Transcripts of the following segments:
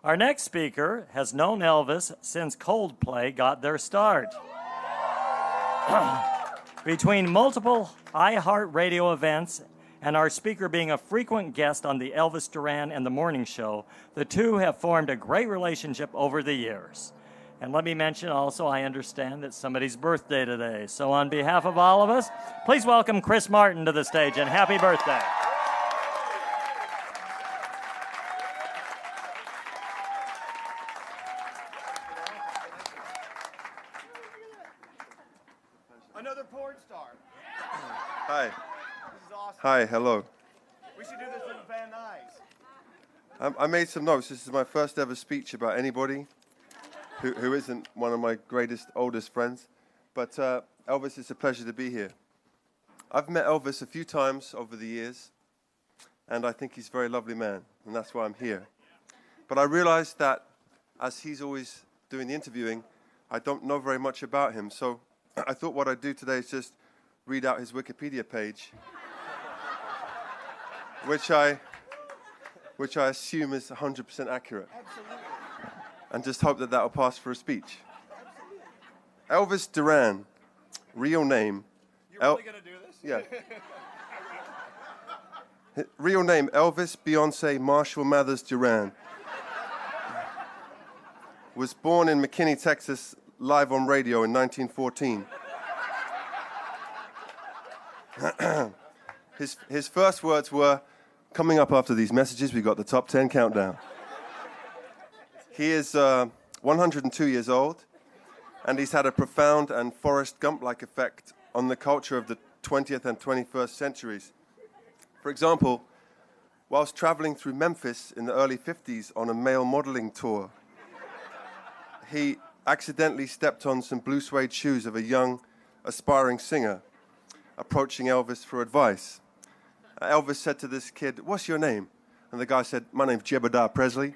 Our next speaker has known Elvis since Coldplay got their start. Between multiple iHeartRadio events and our speaker being a frequent guest on the Elvis Duran and the Morning Show, the two have formed a great relationship over the years. And let me mention also, I understand it's somebody's birthday today. So on behalf of all of us, please welcome Chris Martin to the stage, and happy birthday. Another porn star. Hi. This is awesome. Hi, hello. We should do this with Van Nuys. I made some notes. This is my first ever speech about anybody who isn't one of my greatest, oldest friends. But Elvis, it's a pleasure to be here. I've met Elvis a few times over the years, and I think he's a very lovely man, and that's why I'm here. But I realized that as he's always doing the interviewing, I don't know very much about him. So I thought what I'd do today is just read out his Wikipedia page, which I assume is 100% accurate. Absolutely. And just hope that will pass for a speech. Elvis Duran, real name. You're really going to do this? Yeah. Real name, Elvis Beyonce Marshall Mathers Duran. Was born in McKinney, Texas, live on radio in 1914. His first words were, coming up after these messages, we got the top 10 countdown. He is 102 years old, and he's had a profound and Forrest Gump-like effect on the culture of the 20th and 21st centuries. For example, whilst traveling through Memphis in the early 50s on a male modeling tour, he accidentally stepped on some blue suede shoes of a young, aspiring singer approaching Elvis for advice. Elvis said to this kid, "What's your name?" And the guy said, "My name's Jebediah Presley."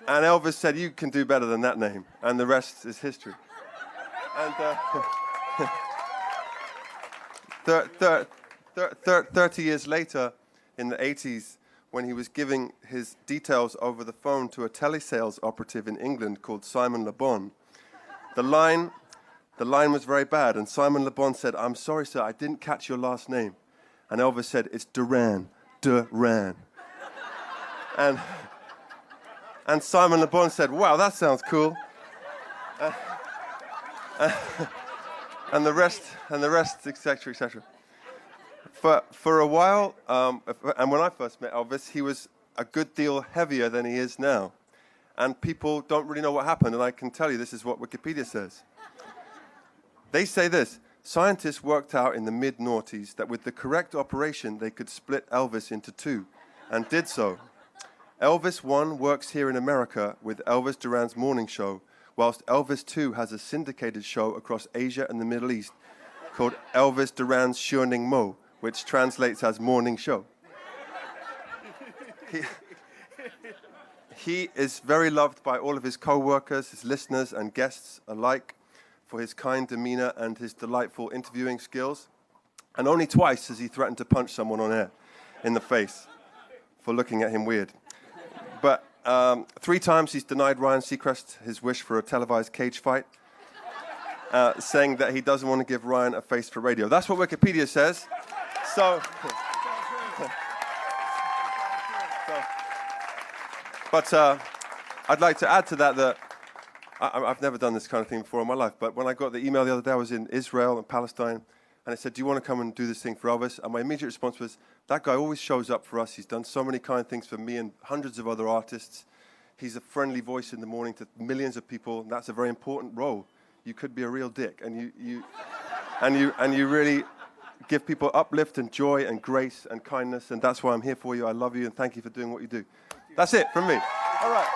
And Elvis said, "You can do better than that name." And the rest is history. And 30 years later, in the 80s, when he was giving his details over the phone to a telesales operative in England called Simon Le Bon, the line was very bad. And Simon Le Bon said, "I'm sorry, sir, I didn't catch your last name." And Elvis said, "It's Duran, Duran." And Simon Le Bon said, "Wow, that sounds cool." And the rest, etc., etc. For a while, and when I first met Elvis, he was a good deal heavier than he is now. And people don't really know what happened, and I can tell you this is what Wikipedia says. They say this: scientists worked out in the mid-noughties that with the correct operation, they could split Elvis into two, and did so. Elvis 1 works here in America with Elvis Duran's Morning Show, whilst Elvis 2 has a syndicated show across Asia and the Middle East called Elvis Duran's Schöning Mo, which translates as Morning Show. He is very loved by all of his co-workers, his listeners and guests alike for his kind demeanor and his delightful interviewing skills. And only twice has he threatened to punch someone on air in the face for looking at him weird. But 3 times he's denied Ryan Seacrest his wish for a televised cage fight, saying that he doesn't want to give Ryan a face for radio. That's what Wikipedia says. So, but I'd like to add to that I've never done this kind of thing before in my life, but when I got the email the other day, I was in Israel and Palestine, and it said, "Do you want to come and do this thing for Elvis?" And my immediate response was, that guy always shows up for us. He's done so many kind things for me and hundreds of other artists. He's a friendly voice in the morning to millions of people, and that's a very important role. You could be a real dick, and you really give people uplift and joy and grace and kindness, and that's why I'm here for you. I love you, and thank you for doing what you do. That's it from me. All right.